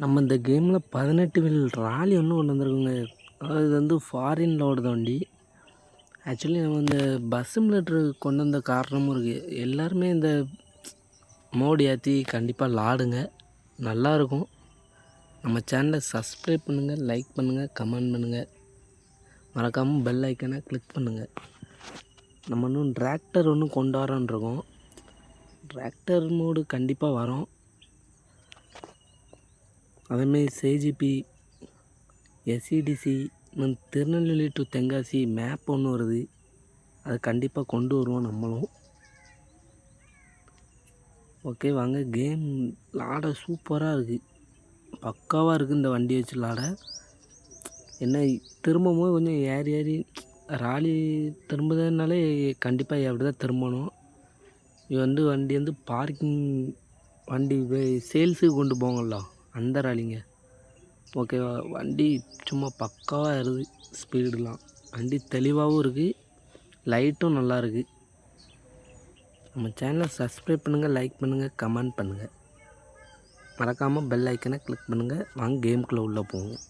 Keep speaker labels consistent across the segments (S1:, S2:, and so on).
S1: நம்ம இந்த கேமில் 18 வில் ராலி ஒன்று கொண்டு வந்திருக்கோங்க. அது வந்து ஃபாரினில் ஓடுத வண்டி. ஆக்சுவலி நம்ம இந்த பஸ் சிமுலேட்டர் கொண்டு வந்த காரணமும் இருக்குது. எல்லாருமே இந்த மோடு ஏற்றி கண்டிப்பாக லாடுங்க, நல்லாயிருக்கும். நம்ம சேனலை சப்ஸ்கிரைப் பண்ணுங்கள், லைக் பண்ணுங்கள், கமெண்ட் பண்ணுங்கள், மறக்காமல் பெல் ஐக்கனை கிளிக் பண்ணுங்கள். நம்ம இன்னும் டிராக்டர் ஒன்று கொண்டு வரோன்ருக்கோம். டிராக்டர் மோடு கண்டிப்பாக வரும். அதேமாரி சேஜிபி, SETC, Tirunelveli to Tenkasi map ஒன்று வருது. அது கண்டிப்பாக கொண்டு வருவோம் நம்மளும். ஓகே வாங்க, கேம் லாட சூப்பராக இருக்குது, பக்காவாக இருக்குது. இந்த வண்டி வச்சு லாட என்ன திரும்பும்போது கொஞ்சம் ஏறி ஏறி ராலி திரும்புறதுனாலே கண்டிப்பாக அப்படி தான் திரும்பணும். இது வந்து வண்டி வந்து பார்க்கிங் வண்டி சேல்ஸுக்கு கொண்டு போங்கள்ல, அந்த ராலிங்க. ஓகேவா, வண்டி சும்மா பக்காவாக இருக்குது. ஸ்பீடுலாம் வண்டி தெளிவாகவும் இருக்குது, லைட்டும் நல்லா இருக்குது. நம்ம சேனலை சப்ஸ்கிரைப் பண்ணுங்கள், லைக் பண்ணுங்கள், கமெண்ட் பண்ணுங்கள், மறக்காமல் பெல் ஐக்கனை கிளிக் பண்ணுங்கள். வாங்க கேமுக்குள்ளே உள்ளே போவோம்.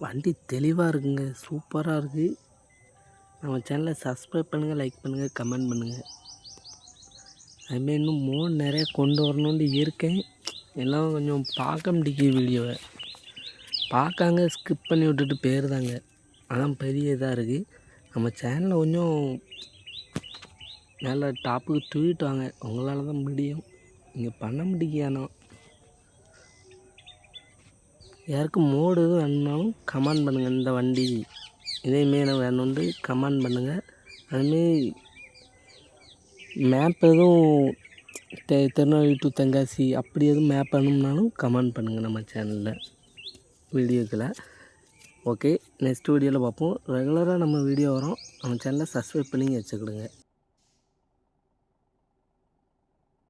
S1: வண்டி தெளிவாக இருக்குங்க, சூப்பராக இருக்குது. நம்ம சேனலை சப்ஸ்கிரைப் பண்ணுங்கள், லைக் பண்ணுங்கள், கமெண்ட் பண்ணுங்கள். அதுமாரி இன்னும் மோட் நிறைய கொண்டு வரணுன்ட்டு இருக்கேன். எல்லாம் கொஞ்சம் பார்க்க முடியுது வீடியோவை, பார்க்காங்க ஸ்கிப் பண்ணி விட்டுட்டு போயிருந்தாங்க. அதான் பெரிய இதாக இருக்குது. நம்ம சேனலை கொஞ்சம் நல்ல டாப்புக்கு தூக்கிட்டு வாங்க, உங்களால் தான் முடியும். நீங்கள் பண்ண முடியானா யாருக்கும் மோடு எதுவும் வேணுனாலும் கமெண்ட் பண்ணுங்கள். இந்த வண்டி இதேமாரி வேணும்னு கமெண்ட் பண்ணுங்கள். அதுமாரி மேப் எதுவும் திருநெல்வேலி டு தென்காசி அப்படி எதுவும் மேப் வேணும்னாலும் கமெண்ட் பண்ணுங்கள் நம்ம சேனலில் வீடியோக்களை. ஓகே, நெக்ஸ்ட் வீடியோவில் பார்ப்போம். ரெகுலராக நம்ம வீடியோ வரோம். நம்ம சேனலை சப்ஸ்கிரைப் பண்ணி வச்சுக்கிடுங்க.